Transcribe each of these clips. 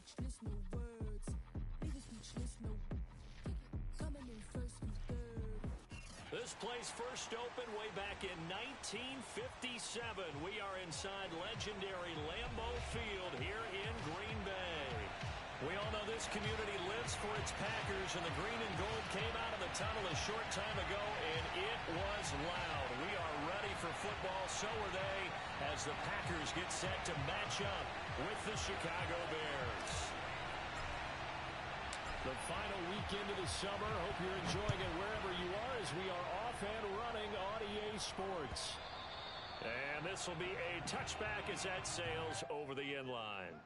speechless, no words. Leaving speechless, no. Coming in first and third. This place first opened way back in 1957. We are inside legendary Lambeau Field here in Green Bay. We all know this community lives for its Packers, and the green and gold came out of the tunnel a short time ago, and it was loud. We are ready for football, so are they, as the Packers get set to match up with the Chicago Bears. The final weekend of the summer. Hope you're enjoying it wherever you are, as we are off and running on EA Sports. And this will be a touchback as that sails over the end line.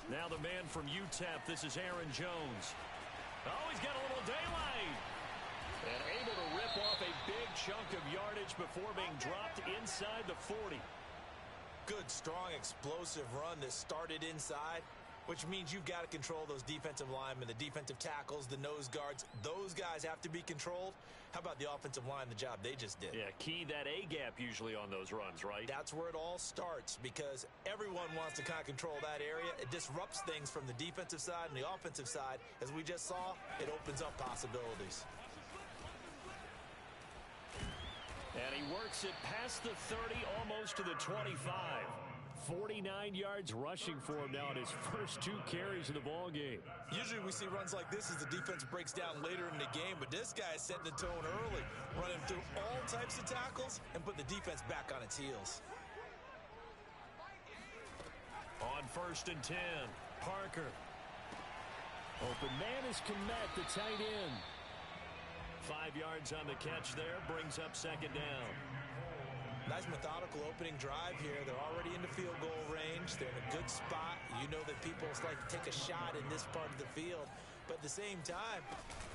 Now the man from UTEP, this is Aaron Jones. Oh, he's got a little daylight. And able to rip off a big chunk of yardage before being dropped inside the 40. Good, strong, explosive run that started inside, which means you've got to control those defensive linemen, the defensive tackles, the nose guards. Those guys have to be controlled. How about the offensive line, the job they just did? Yeah, key that A-gap usually on those runs, right? That's where it all starts, because everyone wants to kind of control that area. It disrupts things from the defensive side and the offensive side. As we just saw, it opens up possibilities. And he works it past the 30, almost to the 25. 49 yards rushing for him now in his first 2 carries of the ball game. Usually we see runs like this as the defense breaks down later in the game, but this guy is setting the tone early, running through all types of tackles and putting the defense back on its heels. On 1st and 10, Parker. Open man is Kmet, the tight end. 5 yards on the catch there, brings up 2nd down. Nice methodical opening drive here. They're already in the field goal range. They're in a good spot. You know that people like to take a shot in this part of the field. But at the same time,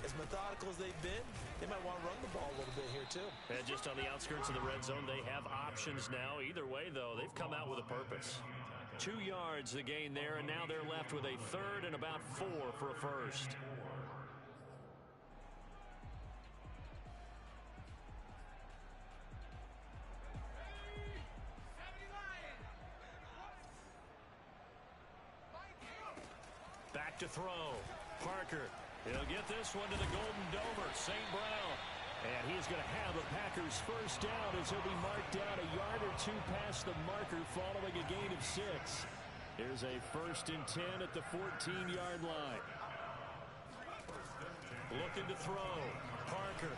as methodical as they've been, they might want to run the ball a little bit here too. And just on the outskirts of the red zone, they have options now. Either way, though, they've come out with a purpose. 2 yards the gain there, and now they're left with a 3rd and about 4 for a first. Back to throw. Parker. He'll get this one to the Golden Domer, St. Brown. And he's going to have the Packers first down as he'll be marked down a yard or 2 past the marker following a gain of 6. Here's a 1st and 10 at the 14-yard line. Looking to throw. Parker.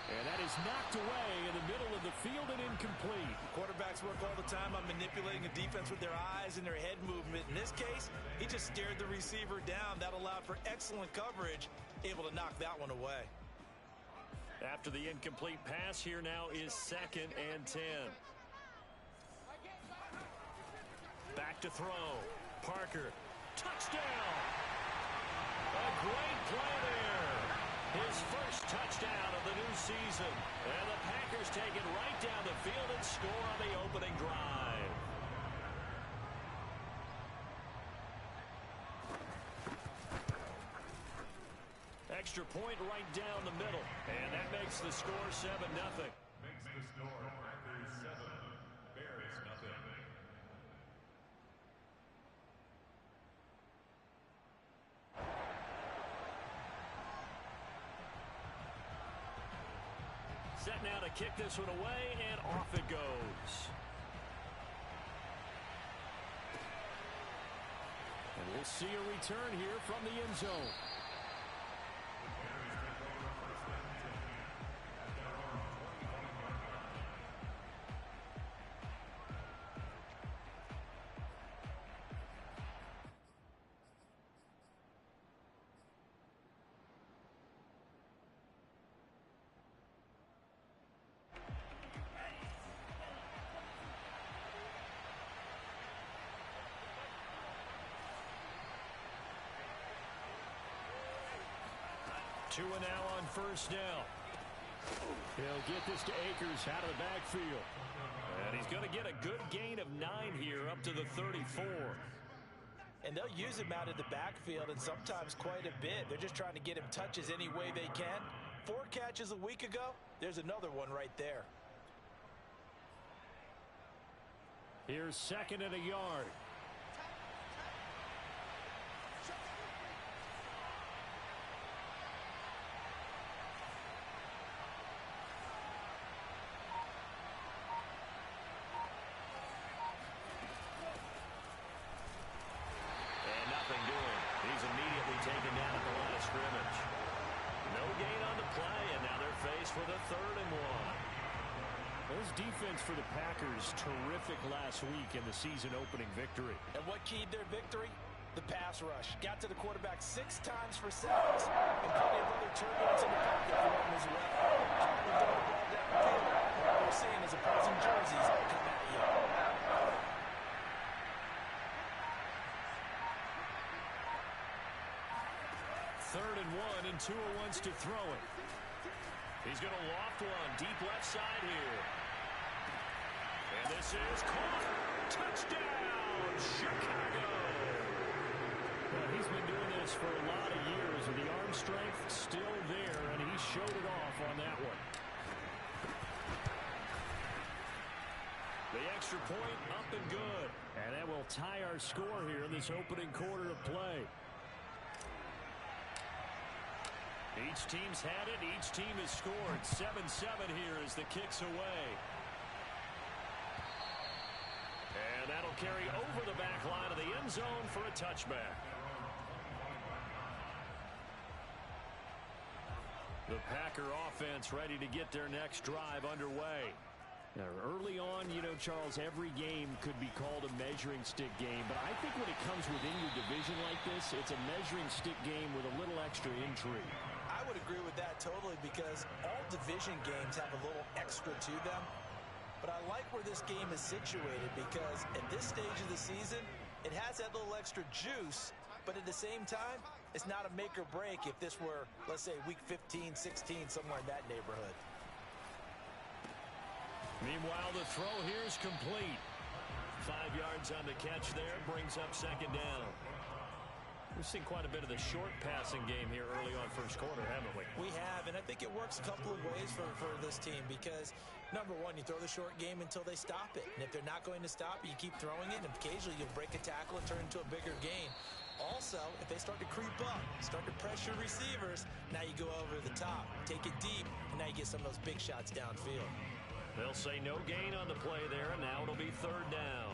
And that is knocked away in the middle of the field and incomplete. Quarterbacks work all the time on manipulating a defense with their eyes and their head movement. In this case, he just stared the receiver down. That allowed for excellent coverage, able to knock that one away. After the incomplete pass, here now is 2nd and 10. Back to throw. Parker. Touchdown! A great play there. His first touchdown of the new season. And the Packers take it right down the field and score on the opening drive. Extra point right down the middle. And that makes the score 7-0. Makes the score Packers 7, Bears nothing. Set now to kick this one away, and off it goes. And we'll see a return here from the end zone. Tua now on first down. He'll get this to Akers out of the backfield. And he's going to get a good gain of 9 here up to the 34. And they'll use him out of the backfield, and sometimes quite a bit. They're just trying to get him touches any way they can. 4 catches a week ago, there's another one right there. Here's 2nd and a yard. Taken down at the line of scrimmage. No gain on the play, and now they're faced with a 3rd and 1. Those defense for the Packers, terrific last week in the season opening victory. And what keyed their victory? The pass rush. Got to the quarterback 6 times for sacks, and plenty of other turbulence in the pocket for them as well. Trying to throw the ball downfield. What we're seeing is opposing jerseys come at you. 3rd and 1, and Tua wants to throw it. He's going to loft one deep left side here. And this is caught. Touchdown, Chicago. Well, he's been doing this for a lot of years, and the arm strength still there, and he showed it off on that one. The extra point up and good. And that will tie our score here in this opening quarter of play. Each team's had it. Each team has scored. 7-7 here as the kick's away. And that'll carry over the back line of the end zone for a touchback. The Packer offense ready to get their next drive underway. Now, early on, you know, Charles, every game could be called a measuring stick game. But I think when it comes within your division like this, it's a measuring stick game with a little extra intrigue. I would agree with that totally, because all division games have a little extra to them. But I like where this game is situated, because at this stage of the season, it has that little extra juice. But at the same time, it's not a make or break if this were, let's say, week 15, 16, somewhere in that neighborhood. Meanwhile, the throw here is complete. 5 yards on the catch there, brings up 2nd down. We've seen quite a bit of the short passing game here early on first quarter, haven't we? We have, and I think it works a couple of ways for this team, because, number one, you throw the short game until they stop it. And if they're not going to stop it, you keep throwing it, and occasionally you'll break a tackle and turn it into a bigger gain. Also, if they start to creep up, start to pressure receivers, now you go over the top, take it deep, and now you get some of those big shots downfield. They'll say no gain on the play there, and now it'll be 3rd down.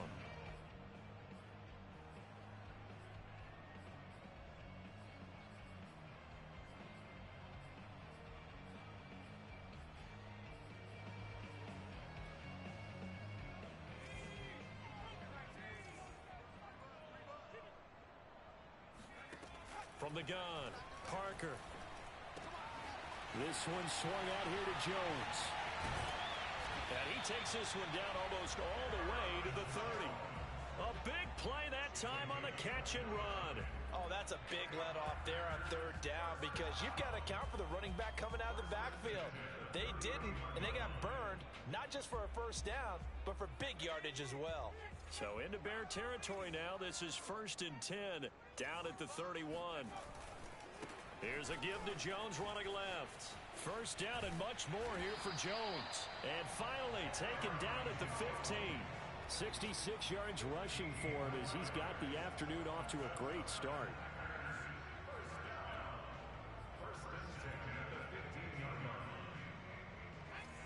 From the gun, Parker. This one swung out here to Jones. And he takes this one down almost all the way to the 30. A big play that time on the catch and run. Oh, that's a big let off there on 3rd down, because you've got to account for the running back coming out of the backfield. They didn't, and they got burned, not just for a 1st down, but for big yardage as well. So into Bear territory now. This is 1st and 10 down at the 31. Here's a give to Jones running left. 1st down and much more here for Jones. And finally taken down at the 15. 66 yards rushing for him as he's got the afternoon off to a great start.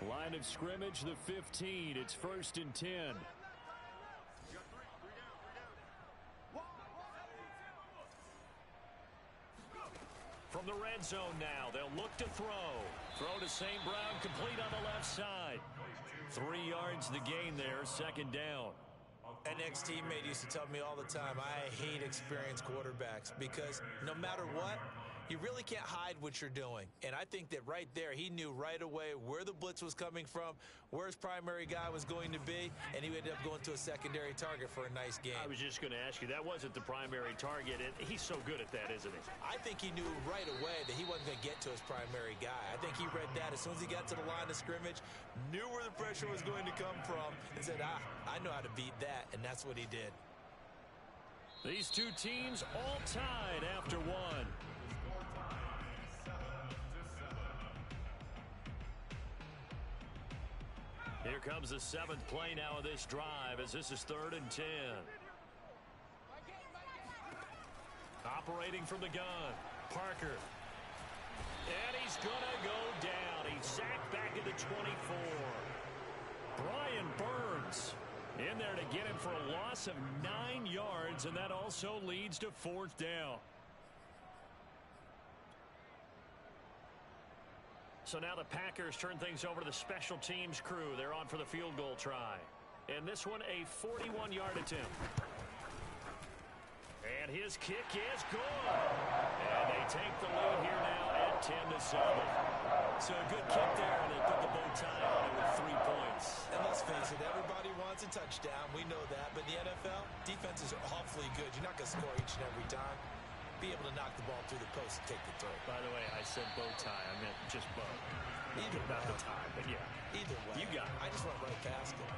Line of scrimmage, the 15. It's 1st and 10. From the red zone now, they'll look to throw. Throw to St. Brown, complete on the left side. 3 yards the gain there, 2nd down. An ex-teammate used to tell me all the time, I hate experienced quarterbacks, because no matter what, You really can't hide what you're doing. And I think that right there, he knew right away where the blitz was coming from, where his primary guy was going to be, and he ended up going to a secondary target for a nice game. I was just going to ask you, that wasn't the primary target, and he's so good at that, isn't he? I think he knew right away that he wasn't going to get to his primary guy. I think he read that as soon as he got to the line of scrimmage, knew where the pressure was going to come from, and said, I know how to beat that, and that's what he did. These two teams all tied after one. Here comes the 7th play now of this drive as this is 3rd and 10. Operating from the gun, Parker. And he's going to go down. He's sacked back at the 24. Brian Burns in there to get him for a loss of 9 yards, and that also leads to 4th down. So now the Packers turn things over to the special teams crew. They're on for the field goal try. And this one a 41-yard attempt. And his kick is good. And they take the lead here now at 10-7. So a good kick there, and they put the bow tie on it with 3 points. And let's face it, everybody wants a touchdown. We know that. But in the NFL, defenses are awfully good. You're not going to score each and every time. Be able to knock the ball through the post and take the throw. By the way, I said bow tie. I meant just bow. Either Not way. the tie, but yeah. Either way. You got it. I just went right past it.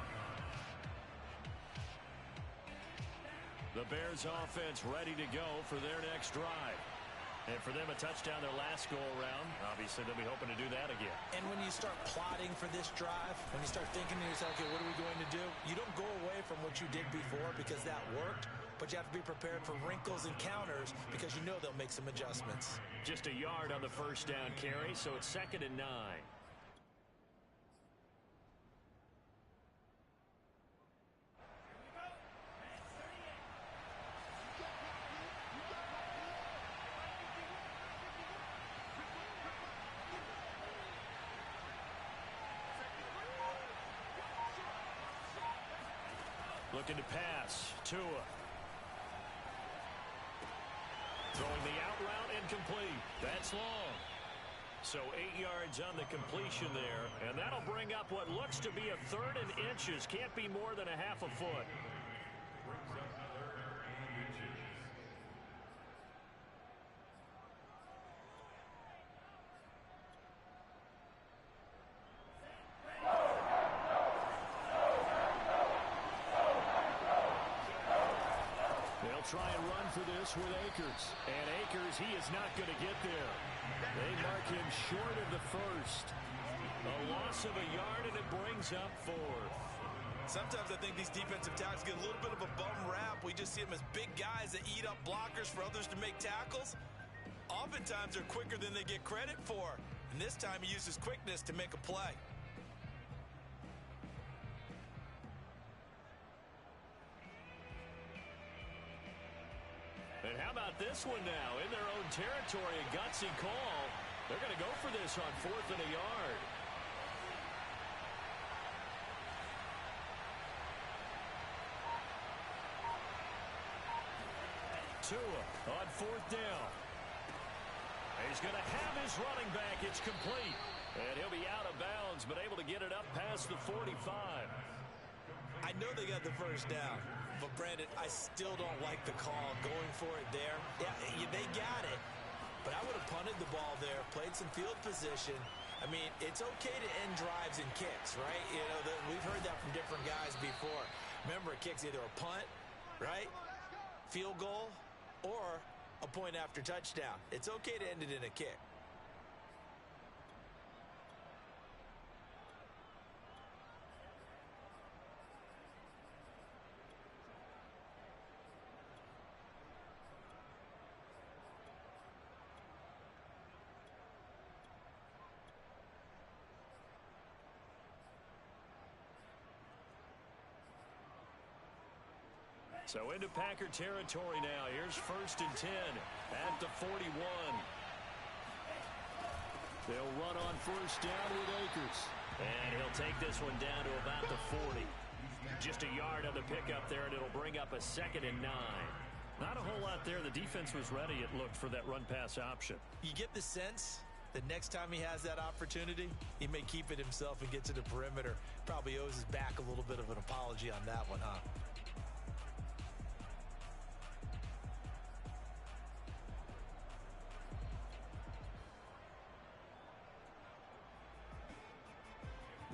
The Bears offense ready to go for their next drive. And for them, a touchdown their last go-around. Obviously, they'll be hoping to do that again. And when you start plotting for this drive, when you start thinking to yourself, okay, what are we going to do? You don't go away from what you did before because that worked, but you have to be prepared for wrinkles and counters because you know they'll make some adjustments. Just a yard on the first down carry, so it's 2nd and 9. Looking to pass. Tua. Throwing the out route incomplete. That's long. So 8 yards on the completion there. And that'll bring up what looks to be a 3rd and inches. Can't be more than a half a foot. Try and run for this with Akers. And Akers, he is not going to get there. They mark him short of the first. A loss of a yard, and it brings up 4th. Sometimes I think these defensive tackles get a little bit of a bum rap. We just see them as big guys that eat up blockers for others to make tackles. Oftentimes they're quicker than they get credit for. And this time he uses quickness to make a play. And how about this one now? In their own territory, a gutsy call. They're going to go for this on 4th and a yard. Tua on 4th down. He's going to have his running back. It's complete. And he'll be out of bounds, but able to get it up past the 45. I know they got the first down. But, Brandon, I still don't like the call going for it there. Yeah, they got it. But I would have punted the ball there, played some field position. I mean, it's okay to end drives and kicks, right? You know, we've heard that from different guys before. Remember, a kick's either a punt, right, field goal, or a point after touchdown. It's okay to end it in a kick. So into Packer territory now. Here's 1st and 10 at the 41. They'll run on 1st down with Akers. And he'll take this one down to about the 40. Just a yard on the pickup there, and it'll bring up a 2nd and 9. Not a whole lot there. The defense was ready, it looked, for that run-pass option. You get the sense that next time he has that opportunity, he may keep it himself and get to the perimeter. Probably owes his back a little bit of an apology on that one, huh?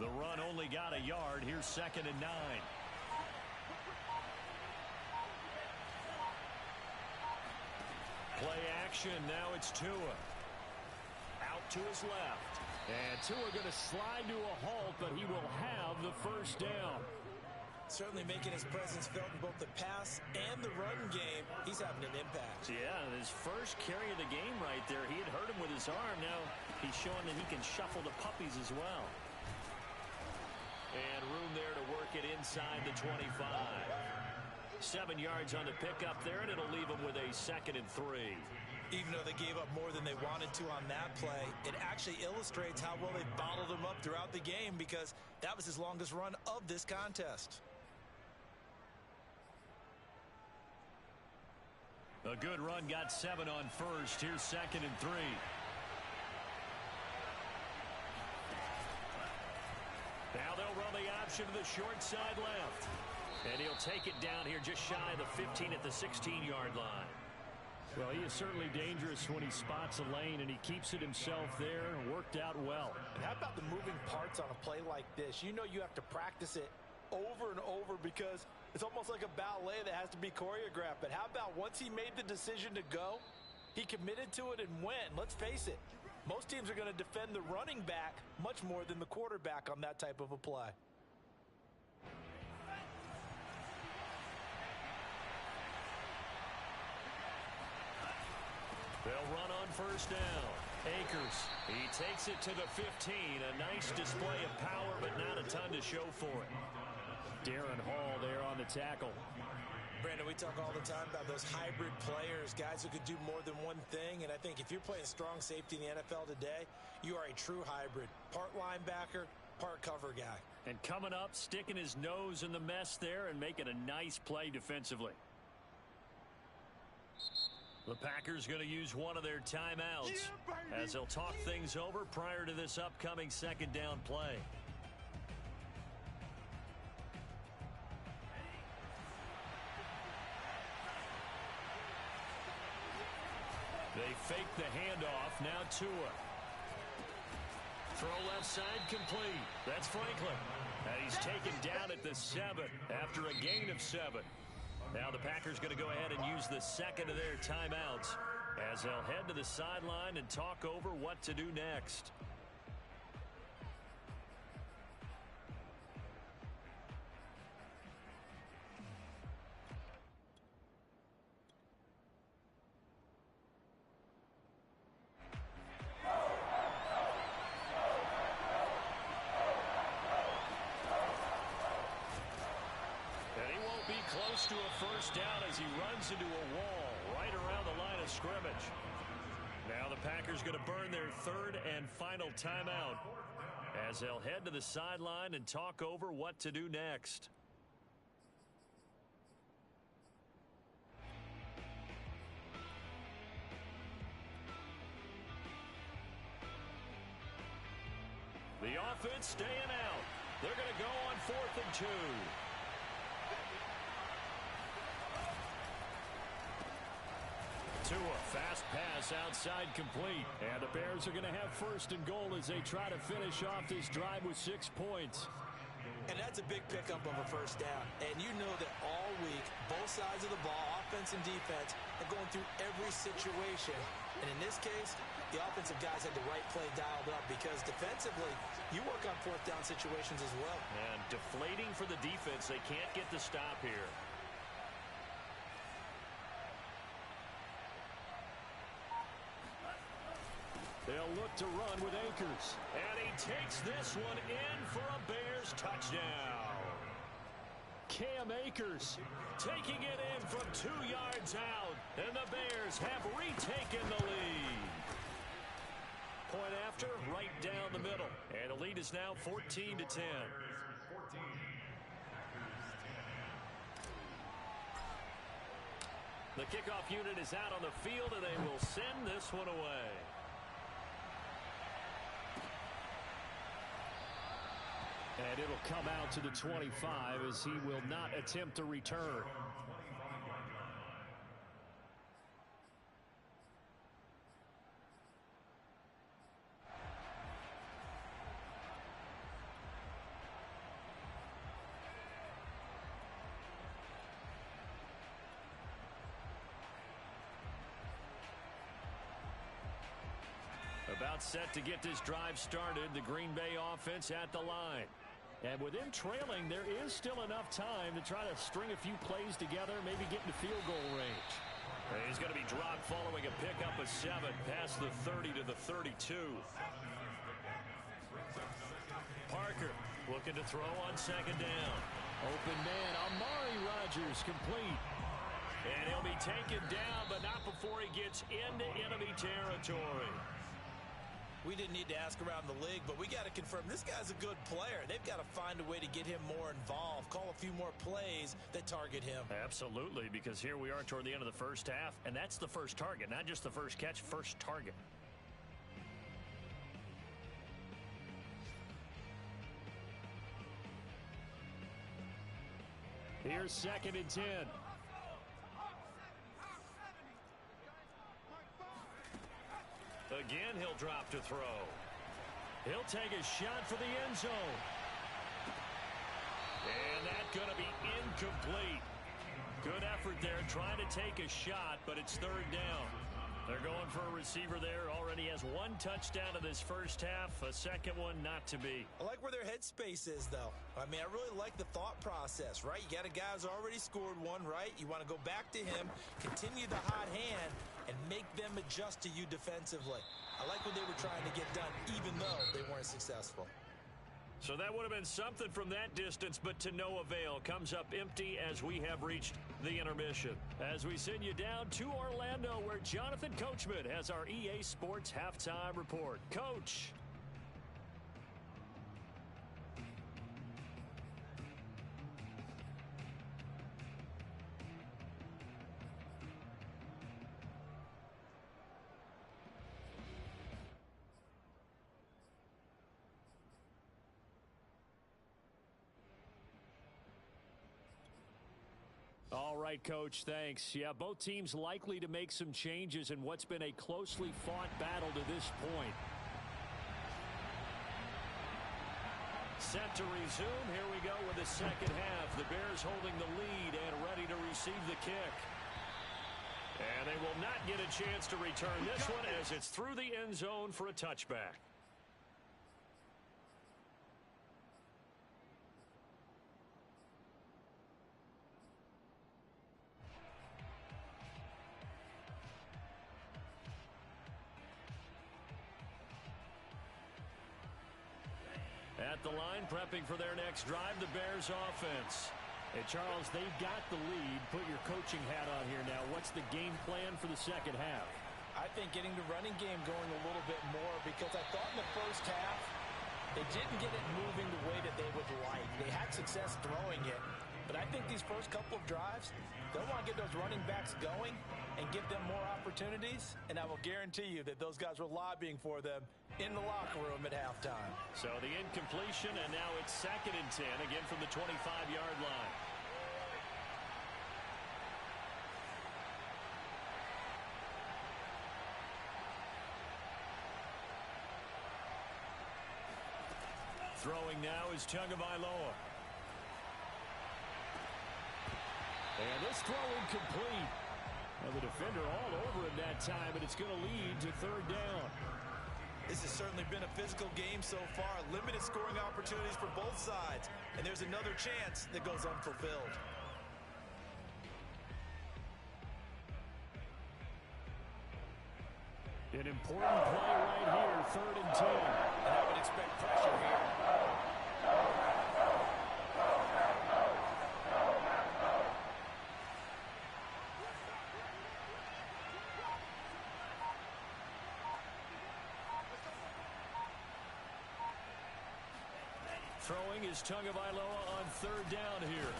The run only got a yard. Here's 2nd and 9. Play action. Now it's Tua. Out to his left. And Tua going to slide to a halt, but he will have the first down. Certainly making his presence felt in both the pass and the run game. He's having an impact. Yeah, his first carry of the game right there. He had hurt him with his arm. Now he's showing that he can shuffle the puppies as well. And room there to work it inside the 25. 7 yards on the pickup there, and it'll leave them with a 2nd and 3. Even though they gave up more than they wanted to on that play, it actually illustrates how well they bottled him up throughout the game, because that was his longest run of this contest. A good run, got 7 on first. Here's 2nd and 3. Now they'll run the option to the short side left. And he'll take it down here just shy of the 15 at the 16-yard line. Well, he is certainly dangerous when he spots a lane, and he keeps it himself there. Worked out well. And how about the moving parts on a play like this? You know you have to practice it over and over, because it's almost like a ballet that has to be choreographed. But how about once he made the decision to go, he committed to it and went. Let's face it, most teams are going to defend the running back much more than the quarterback on that type of a play. They'll run on first down. Akers, he takes it to the 15. A nice display of power, but not a ton to show for it. Darren Hall there on the tackle. Brandon, we talk all the time about those hybrid players, guys who could do more than one thing. And I think if you're playing strong safety in the NFL today, you are a true hybrid. Part linebacker, part cover guy. And coming up, sticking his nose in the mess there and making a nice play defensively. The Packers going to use one of their timeouts as they'll talk things over prior to this upcoming 2nd down play. They fake the handoff. Now Tua. Throw left side complete. That's Franklin. And he's taken down at the 7 after a gain of 7. Now the Packers going to go ahead and use the 2nd of their timeouts as they'll head to the sideline and talk over what to do next. Close to a first down as he runs into a wall right around the line of scrimmage. Now the Packers going to burn their 3rd and final timeout as they'll head to the sideline and talk over what to do next. The offense staying out. They're going to go on 4th and 2. Tua, fast pass outside complete. And the Bears are going to have 1st and goal as they try to finish off this drive with 6 points. And that's a big pickup of a first down. And you know that all week, both sides of the ball, offense and defense, are going through every situation. And in this case, the offensive guys had the right play dialed up, because defensively, you work on 4th down situations as well. And deflating for the defense. They can't get the stop here. They'll look to run with Akers. And he takes this one in for a Bears touchdown. Cam Akers taking it in from 2 yards out. And the Bears have retaken the lead. Point after, right down the middle. And the lead is now 14-10. The kickoff unit is out on the field, and they will send this one away. And it'll come out to the 25 as he will not attempt to return. About set to get this drive started, the Green Bay offense at the line. And with them trailing, there is still enough time to try to string a few plays together, maybe get into field goal range. He's going to be dropped following a pickup of 7 past the 30 to the 32. Parker looking to throw on second down. Open man, Amari Rodgers complete. And he'll be taken down, but not before he gets into enemy territory. We didn't need to ask around the league, but we got to confirm this guy's a good player. They've got to find a way to get him more involved, call a few more plays that target him. Absolutely, because here we are toward the end of the first half, and that's the first target, not just the first catch, first target. Here's 2nd and 10. Again, he'll drop to throw. He'll take a shot for the end zone. And that's going to be incomplete. Good effort there trying to take a shot, but it's 3rd down. They're going for a receiver there. Already has 1 touchdown in this first half. A second one not to be. I like where their headspace is, though. I mean, I really like the thought process, right? You got a guy who's already scored one, right? You want to go back to him, continue the hot hand, and make them adjust to you defensively. I like what they were trying to get done, even though they weren't successful. So that would have been something from that distance, but to no avail. Comes up empty as we have reached the intermission. As we send you down to Orlando, where Jonathan Coachman has our EA Sports Halftime Report. Coach. All right, Coach, thanks. Yeah, both teams likely to make some changes in what's been a closely fought battle to this point. Set to resume. Here we go with the second half. The Bears holding the lead and ready to receive the kick. And they will not get a chance to return this one as it's through the end zone for a touchback. At the line, prepping for their next drive, the Bears offense. Hey, Charles, they've got the lead. Put your coaching hat on here now. What's the game plan for the second half? I think getting the running game going a little bit more, because I thought in the first half they didn't get it moving the way that they would like. They had success throwing it, but I think these first couple of drives, they'll want to get those running backs going and give them more opportunities, and I will guarantee you that those guys were lobbying for them in the locker room at halftime. So the incompletion, and now it's 2nd and 10, again from the 25-yard line. Throwing now is Tagovailoa. And this throw incomplete. Well, the defender all over him that time, but it's going to lead to 3rd down. This has certainly been a physical game so far. Limited scoring opportunities for both sides. And there's another chance that goes unfulfilled. An important play right here, 3rd and 10. And I would expect pressure here. Throwing is Tagovailoa on 3rd down here.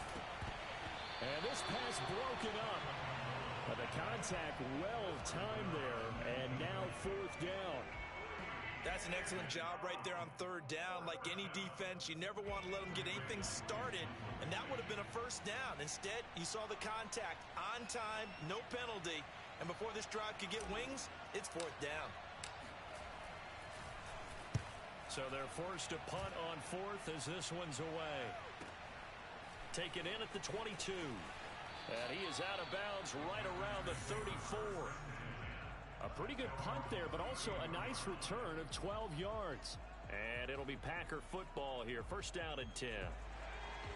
And this pass broken up. But the contact well timed there, and now fourth down. That's an excellent job right there on third down. Like any defense, you never want to let them get anything started, and that would have been a first down. Instead, you saw the contact on time, no penalty, and before this drive could get wings, it's fourth down. So they're forced to punt on fourth as this one's away. Taken in at the 22. And he is out of bounds right around the 34. A pretty good punt there, but also a nice return of 12 yards. And it'll be Packer football here. First down and 10.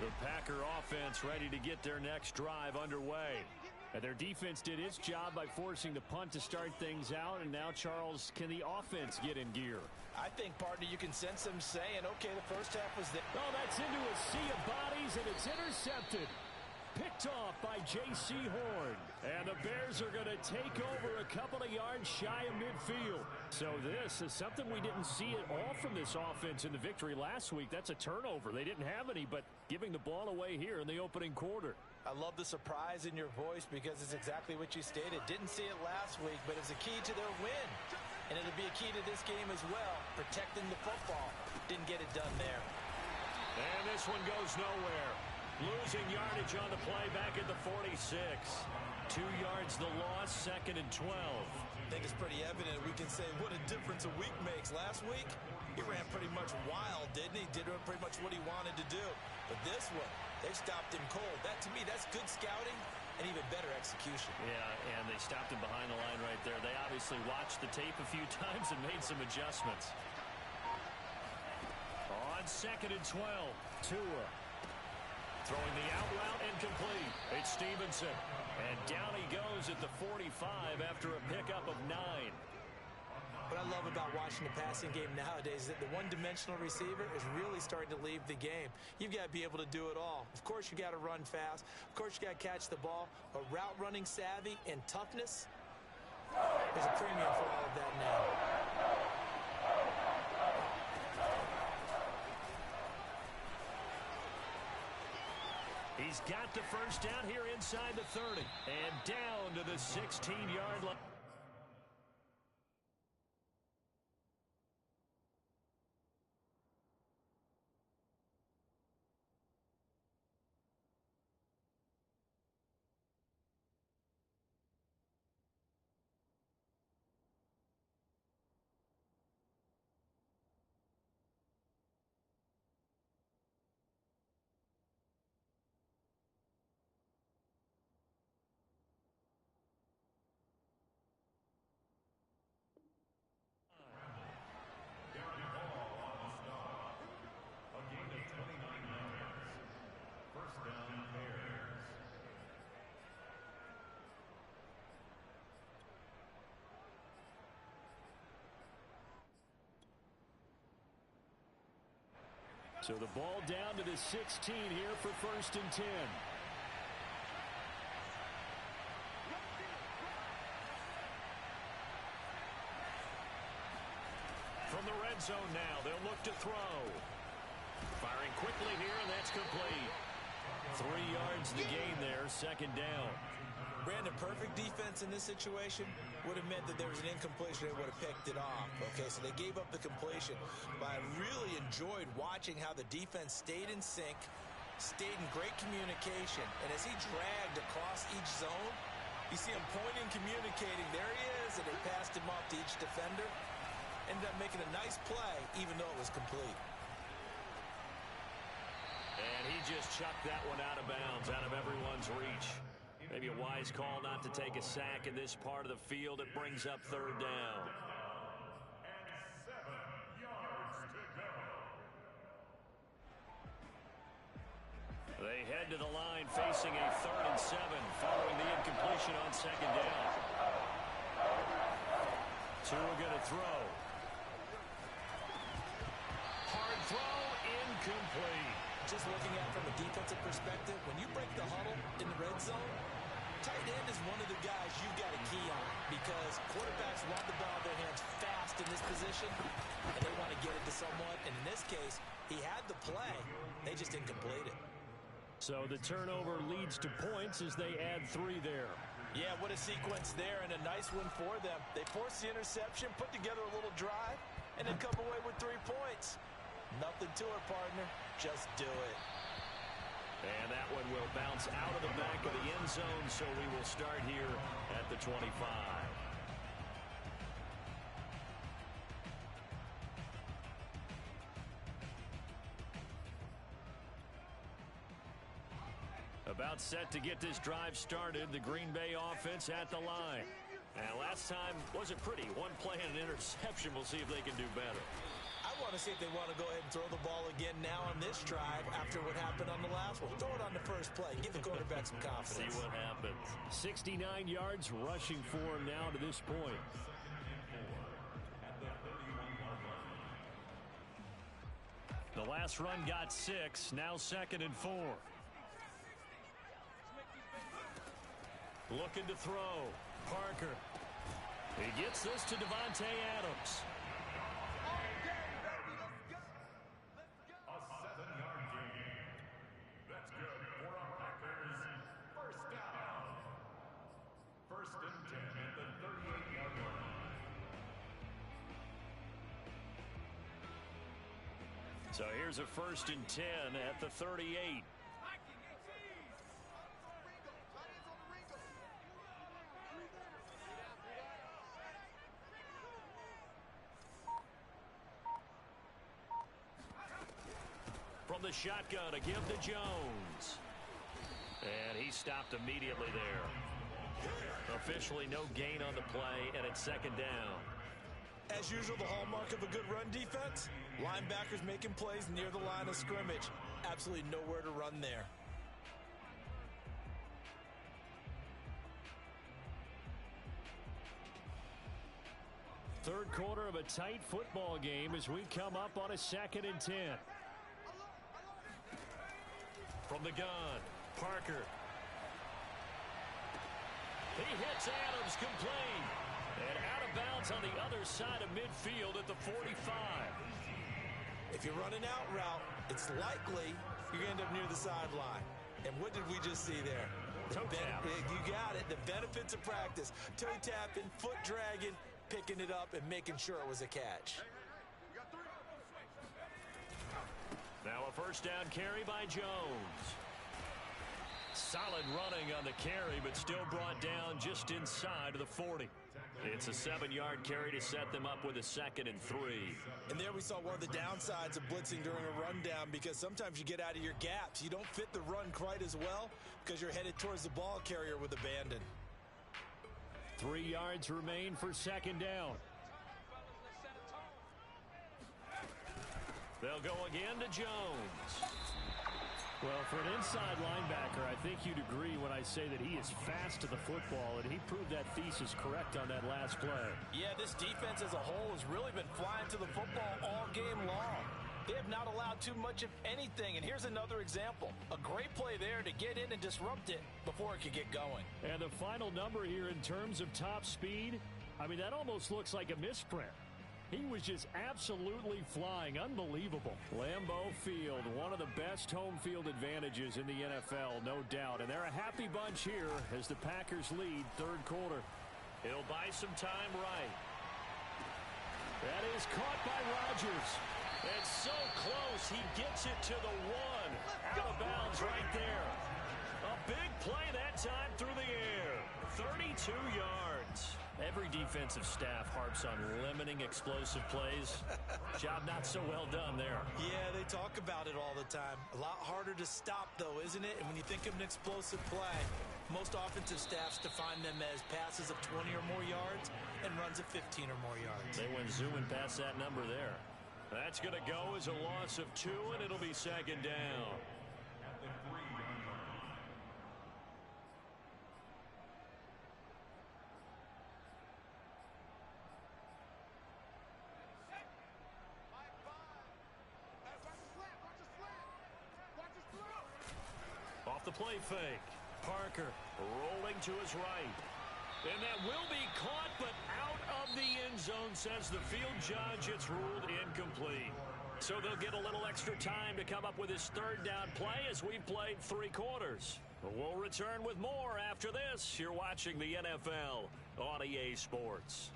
The Packer offense ready to get their next drive underway. And their defense did its job by forcing the punt to start things out. And now, Charles, can the offense get in gear? I think, partner, you can sense them saying, okay, the first half was there. Oh, that's into a sea of bodies, and it's intercepted. Picked off by J.C. Horn. And the Bears are going to take over a couple of yards shy of midfield. So this is something we didn't see at all from this offense in the victory last week. That's a turnover. They didn't have any, but giving the ball away here in the opening quarter. I love the surprise in your voice because it's exactly what you stated. Didn't see it last week, but it's a key to their win. And it'll be a key to this game as well, protecting the football. Didn't get it done there. And this one goes nowhere. Losing yardage on the play back at the 46. 2 yards the loss, second and 12. I think it's pretty evident. We can say what a difference a week makes. Last week, he ran pretty much wild, didn't he? Did pretty much what he wanted to do. But this one, they stopped him cold. That, to me, that's good scouting and even better execution. Yeah, and they stopped him behind the line right there. They obviously watched the tape a few times and made some adjustments. On second and 12, Tua. Throwing the out route incomplete. It's Stevenson. And down he goes at the 45 after a pickup of 9. What I love about watching the passing game nowadays is that the one-dimensional receiver is really starting to leave the game. You've got to be able to do it all. Of course, you got to run fast. Of course, you got to catch the ball. But route running savvy and toughness, there's a premium for all of that now. He's got the first down here inside the 30 and down to the 16-yard line. So the ball down to the 16 here for first and 10. From the red zone now, they'll look to throw. Firing quickly here, and that's complete. 3 yards the gain there, second down. Brandon, perfect defense in this situation would have meant that there was an incompletion. They would have picked it off. Okay, so they gave up the completion. But I really enjoyed watching how the defense stayed in sync, stayed in great communication. And as he dragged across each zone, you see him pointing, communicating. There he is, and they passed him off to each defender. Ended up making a nice play, even though it was complete. And he just chucked that one out of bounds, out of everyone's reach. Maybe a wise call not to take a sack in this part of the field. It brings up third down. And 7 yards to go. They head to the line facing a 3rd and 7 following the incompletion on second down. Tua going to throw. Hard throw, incomplete. Just looking at it from a defensive perspective, when you break the huddle in the red zone, tight end is one of the guys you've got to key on because quarterbacks want the ball in their hands fast in this position, and they want to get it to someone. And in this case, he had the play. They just didn't complete it. So the turnover leads to points as they add 3 there. Yeah, what a sequence there, and a nice win for them. They forced the interception, put together a little drive, and then come away with 3 points. Nothing to it, partner. Just do it. And that one will bounce out of the back of the end zone, so we will start here at the 25. About set to get this drive started, the Green Bay offense at the line. And last time wasn't pretty. One play and an interception. We'll see if they can do better. I want to see if they want to go ahead and throw the ball again now on this drive after what happened on the last one. Throw it on the first play. Give the quarterback some confidence. See what happens. 69 yards rushing for him now to this point. The last run got 6. Now 2nd and 4. Looking to throw. Parker. He gets this to Davante Adams. A 7-yard gain. That's good for our Packers. First down. 1st and 10 at the 38-yard line. So here's a 1st and 10 at the 38. From the shotgun to give to Jones. And he stopped immediately there. Officially no gain on the play, and it's 2nd down. As usual, the hallmark of a good run defense, linebackers making plays near the line of scrimmage. Absolutely nowhere to run there. Third quarter of a tight football game as we come up on a 2nd and 10. From the gun, Parker. He hits Adams complete. And out of bounds on the other side of midfield at the 45. If you're running out route, it's likely you're going to end up near the sideline. And what did we just see there? Toe tap. You got it. The benefits of practice. Toe tapping, foot dragging, picking it up, and making sure it was a catch. Now a 1st down carry by Jones. Solid running on the carry, but still brought down just inside of the 40. It's a 7-yard carry to set them up with a 2nd and 3. And there we saw one of the downsides of blitzing during a rundown, because sometimes you get out of your gaps. You don't fit the run quite as well because you're headed towards the ball carrier with abandon. 3 yards remain for 2nd down. They'll go again to Jones. Well, for an inside linebacker, I think you'd agree when I say that he is fast to the football, and he proved that thesis correct on that last play. Yeah, this defense as a whole has really been flying to the football all game long. They have not allowed too much of anything, and here's another example. A great play there to get in and disrupt it before it could get going. And the final number here in terms of top speed, I mean, that almost looks like a misprint. He was just absolutely flying. Unbelievable. Lambeau Field, one of the best home field advantages in the NFL, no doubt. And they're a happy bunch here as the Packers lead 3rd quarter. He'll buy some time right. That is caught by Rodgers. It's so close. He gets it to the 1. Out of bounds right there. A big play that time through the air. 32 yards. Every defensive staff harps on limiting explosive plays. Job not so well done there. Yeah, they talk about it all the time. A lot harder to stop, though, isn't it? And when you think of an explosive play, most offensive staffs define them as passes of 20 or more yards and runs of 15 or more yards. They went zooming past that number there. That's going to go as a loss of 2, and it'll be 2nd down. Off the play fake. Parker rolling to his right. And that will be caught, but out of the end zone, says the field judge. It's ruled incomplete. So they'll get a little extra time to come up with his 3rd down play as we've played 3 quarters. We'll return with more after this. You're watching the NFL on EA Sports.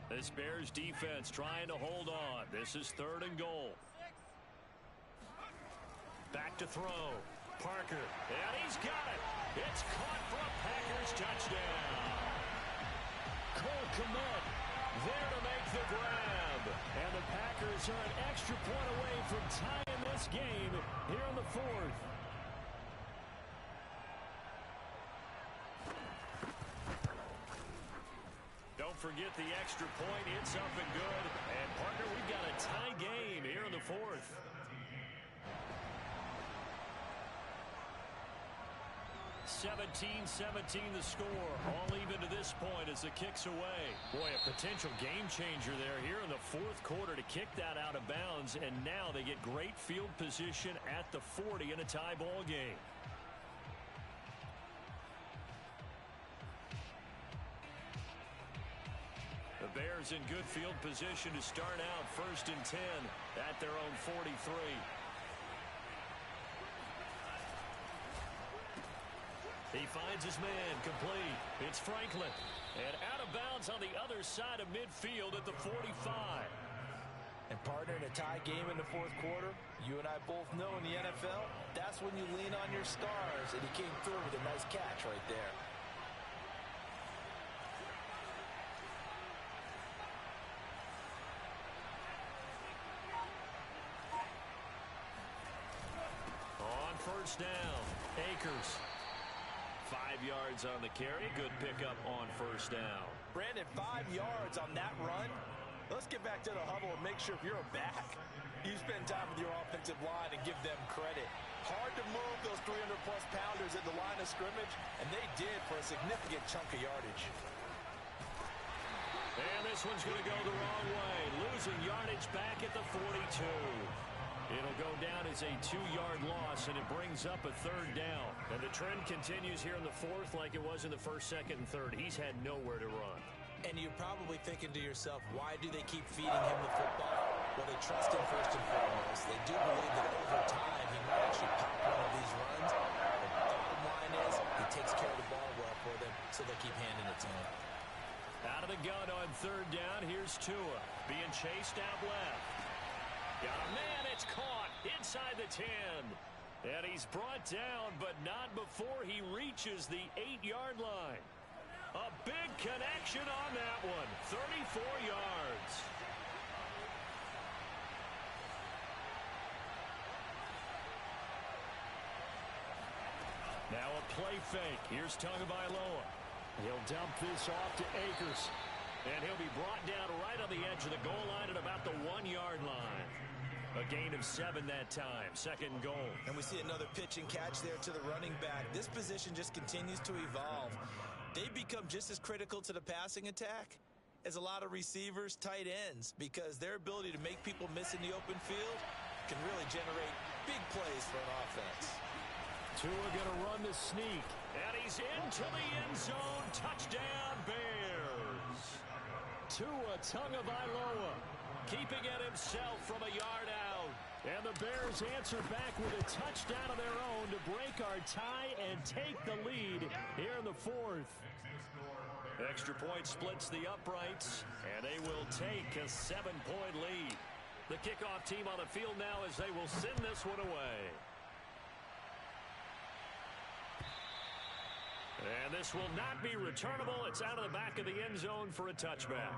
This Bears defense trying to hold on. This is 3rd and goal. Back to throw. Parker. And he's got it. It's caught for a Packers touchdown. Cole Kmet there to make the grab. And the Packers are an extra point away from tying this game here in the 4th. Don't forget the extra point. It's up and good. And, partner, we've got a tie game here in the 4th. 17-17 the score. All even to this point as the kick's away. Boy, a potential game changer there here in the 4th quarter to kick that out of bounds. And now they get great field position at the 40 in a tie ball game. The Bears in good field position to start out 1st and 10 at their own 43. He finds his man complete. It's Franklin. And out of bounds on the other side of midfield at the 45. And partner, in a tie game in the 4th quarter, you and I both know in the NFL, that's when you lean on your stars. And he came through with a nice catch right there. On 1st down, Akers. 5 yards on the carry. Good pickup on 1st down. Brandon, 5 yards on that run. Let's get back to the huddle and make sure if you're a back, you spend time with your offensive line and give them credit. Hard to move those 300-plus pounders at the line of scrimmage, and they did for a significant chunk of yardage. And this one's going to go the wrong way. Losing yardage back at the 42. It'll go down as a 2-yard loss, and it brings up a 3rd down. And the trend continues here in the 4th like it was in the 1st, 2nd, and 3rd. He's had nowhere to run. And you're probably thinking to yourself, why do they keep feeding him the football? Well, they trust him first and foremost. They do believe that over time he might actually pop one of these runs. But the bottom line is he takes care of the ball well for them, so they keep handing it to him. Out of the gun on 3rd down, here's Tua. Being chased out left. Got a man, it's caught inside the 10. And he's brought down, but not before he reaches the 8-yard line. A big connection on that one. 34 yards. Now a play fake. Here's Tagovailoa. He'll dump this off to Akers. And he'll be brought down right on the edge of the goal line at about the 1-yard line. A gain of 7 that time. 2nd and goal. And we see another pitch and catch there to the running back. This position just continues to evolve. They become just as critical to the passing attack as a lot of receivers, tight ends, because their ability to make people miss in the open field can really generate big plays for an offense. Tua going to run the sneak. And he's into the end zone. Touchdown, Bears. Tua Tagovailoa keeping it himself from a yard out. And the Bears answer back with a touchdown of their own to break our tie and take the lead here in the 4th. Extra point splits the uprights, and they will take a 7-point lead. The kickoff team on the field now as they will send this one away. And this will not be returnable. It's out of the back of the end zone for a touchback.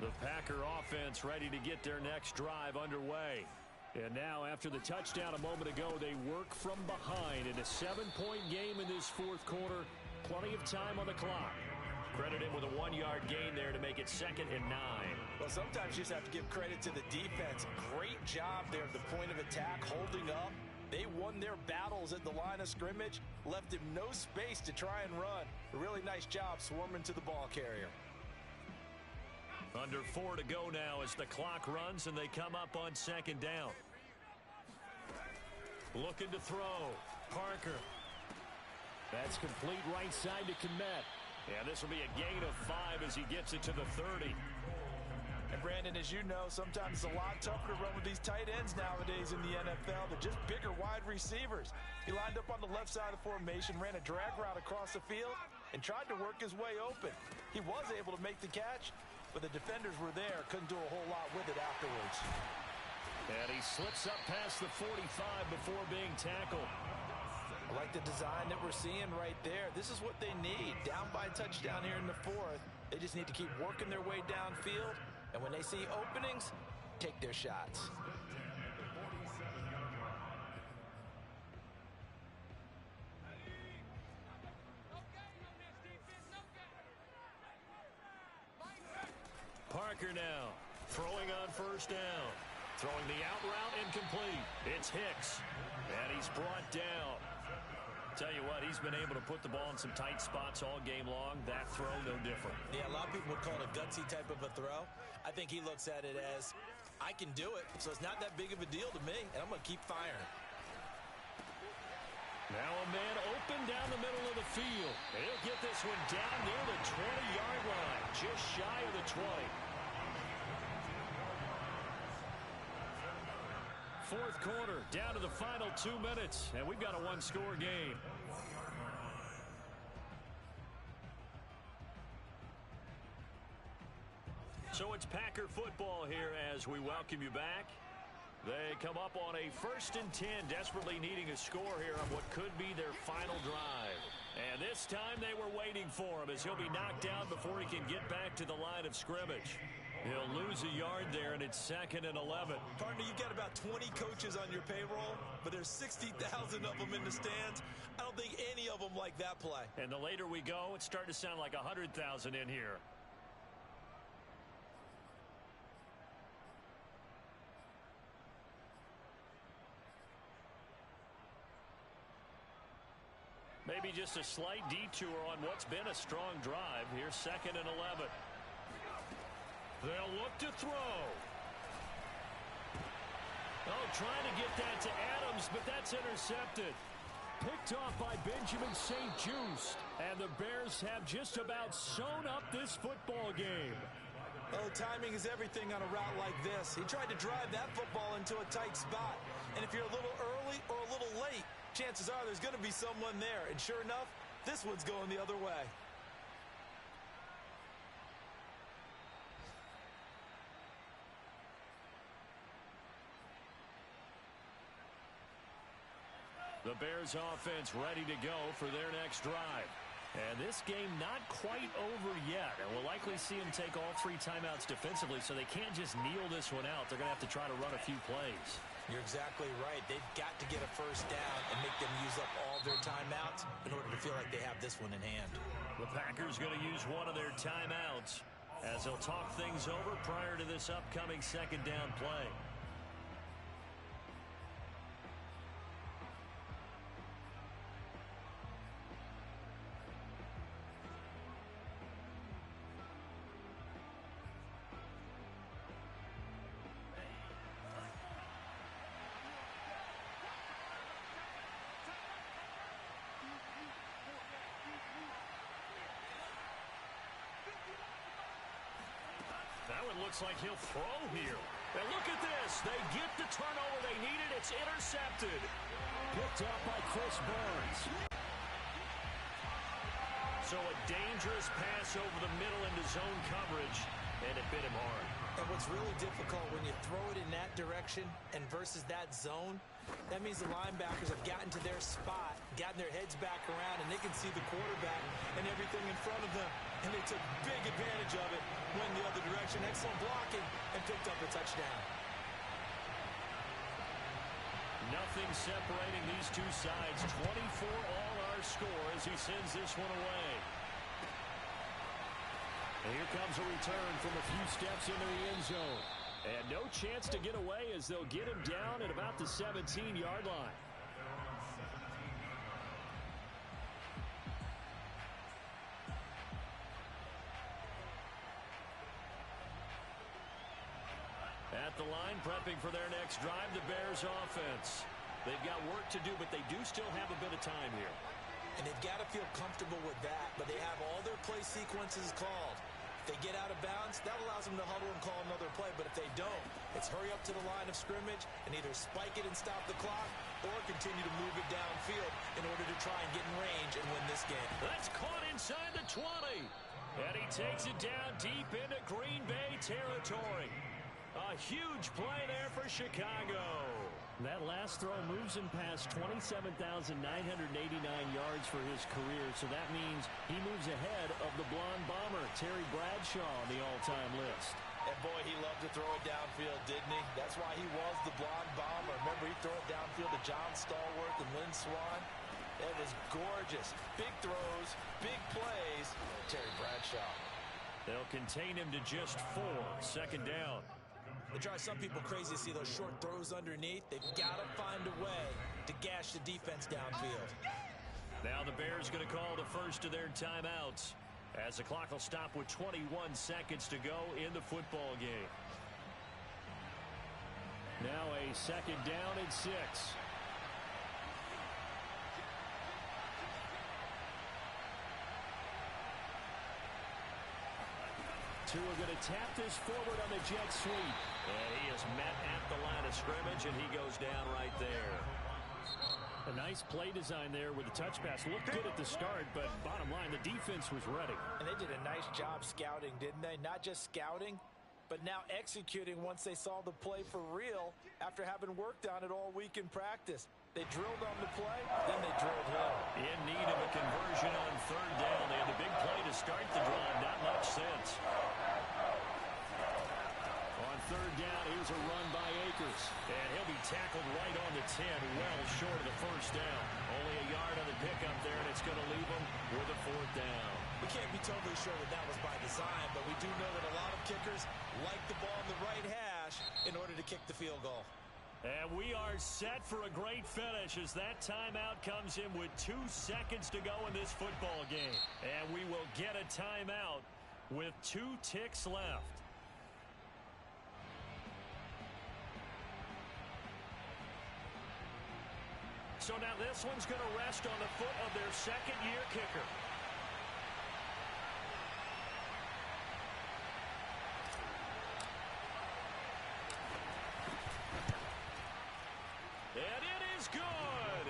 The Packer offense ready to get their next drive underway. And now, after the touchdown a moment ago, they work from behind in a 7-point game in this 4th quarter. Plenty of time on the clock. Credit him with a 1-yard gain there to make it 2nd and 9. Well, sometimes you just have to give credit to the defense. Great job there at the point of attack, holding up. They won their battles at the line of scrimmage, left him no space to try and run. A really nice job swarming to the ball carrier. Under 4 to go now as the clock runs and they come up on 2nd down. Looking to throw. Parker. That's complete right side to Kmet. And this will be a gain of 5 as he gets it to the 30. And Brandon, as you know, sometimes it's a lot tougher to run with these tight ends nowadays in the NFL. They're just bigger wide receivers. He lined up on the left side of the formation, ran a drag route across the field, and tried to work his way open. He was able to make the catch, but the defenders were there. Couldn't do a whole lot with it afterwards. And he slips up past the 45 before being tackled. I like the design that we're seeing right there. This is what they need. Down by a touchdown here in the 4th. They just need to keep working their way downfield. And when they see openings, take their shots. Parker now throwing on first down. Throwing the out route incomplete. It's Hicks. And he's brought down. Tell you what, he's been able to put the ball in some tight spots all game long. That throw, no different. Yeah, a lot of people would call it a gutsy type of a throw. I think he looks at it as, I can do it, so it's not that big of a deal to me, and I'm going to keep firing. Now a man open down the middle of the field. He'll get this one down near the 20-yard line, just shy of the 20. Fourth quarter, down to the final 2 minutes, and we've got a one-score game. So it's Packer football here as we welcome you back. They come up on a 1st and 10, desperately needing a score here on what could be their final drive. And this time they were waiting for him as he'll be knocked down before he can get back to the line of scrimmage. He'll lose a yard there, and it's 2nd and 11. Partner, you've got about 20 coaches on your payroll, but there's 60,000 of them in the stands. I don't think any of them like that play. And the later we go, it's starting to sound like 100,000 in here. Maybe just a slight detour on what's been a strong drive. Here's 2nd and 11. They'll look to throw. Oh, trying to get that to Adams, but that's intercepted. Picked off by Benjamin St. Juste. And the Bears have just about sewn up this football game. Oh, timing is everything on a route like this. He tried to drive that football into a tight spot. And if you're a little early or a little late, chances are there's going to be someone there. And sure enough, this one's going the other way. The Bears offense ready to go for their next drive. And this game not quite over yet. And we'll likely see them take all 3 timeouts defensively, so they can't just kneel this one out. They're going to have to try to run a few plays. You're exactly right. They've got to get a first down and make them use up all their timeouts in order to feel like they have this one in hand. The Packers going to use one of their timeouts as they'll talk things over prior to this upcoming 2nd down play. Looks like he'll throw here. And look at this. They get the turnover they needed. It's intercepted. Picked up by Chris Barnes. So a dangerous pass over the middle into zone coverage, and it bit him hard. And what's really difficult when you throw it in that direction and versus that zone, that means the linebackers have gotten to their spot, gotten their heads back around, and they can see the quarterback and everything in front of them. And they took big advantage of it, went the other direction. Excellent blocking, and picked up a touchdown. Nothing separating these two sides. 24 all our score as he sends this one away. And here comes a return from a few steps into the end zone. And no chance to get away as they'll get him down at about the 17-yard line. At the line, prepping for their next drive, the Bears offense. They've got work to do, but they do still have a bit of time here. And they've got to feel comfortable with that, but they have all their play sequences called. If they get out of bounds, that allows them to huddle and call another play, but if they don't, it's hurry up to the line of scrimmage and either spike it and stop the clock or continue to move it downfield in order to try and get in range and win this game. That's caught inside the 20. And he takes it down deep into Green Bay territory. A huge play there for Chicago. That last throw moves him past 27,989 yards for his career, so that means he moves ahead of the blonde bomber, Terry Bradshaw, on the all-time list. And boy, he loved to throw it downfield, didn't he? That's why he was the blonde bomber. Remember, he threw it downfield to John Stallworth and Lynn Swann. It was gorgeous. Big throws, big plays. Terry Bradshaw. They'll contain him to just 4. Second down. It drives some people crazy to see those short throws underneath. They've got to find a way to gash the defense downfield. Now the Bears going to call the first of their timeouts as the clock will stop with 21 seconds to go in the football game. Now a second down and 6. Tua going to tap this forward on the jet sweep. And he is met at the line of scrimmage, and he goes down right there. A nice play design there with the touch pass. Looked good at the start, but bottom line, the defense was ready. And they did a nice job scouting, didn't they? Not just scouting, but now executing once they saw the play for real after having worked on it all week in practice. They drilled on the play, then they drilled him. In need of a conversion on third down. They had the big play to start the drive. Not much sense. On third down, here's a run by Akers. And he'll be tackled right on the 10, well short of the first down. Only a yard on the pickup there, and it's going to leave him with a 4th down. We can't be totally sure that that was by design, but we do know that a lot of kickers like the ball in the right hash in order to kick the field goal. And we are set for a great finish as that timeout comes in with 2 seconds to go in this football game. And we will get a timeout with 2 ticks left. So now this one's going to rest on the foot of their second-year kicker. And it is good.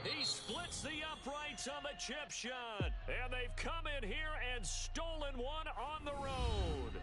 He splits the uprights on the chip shot. And they've come in here and stolen one on the road.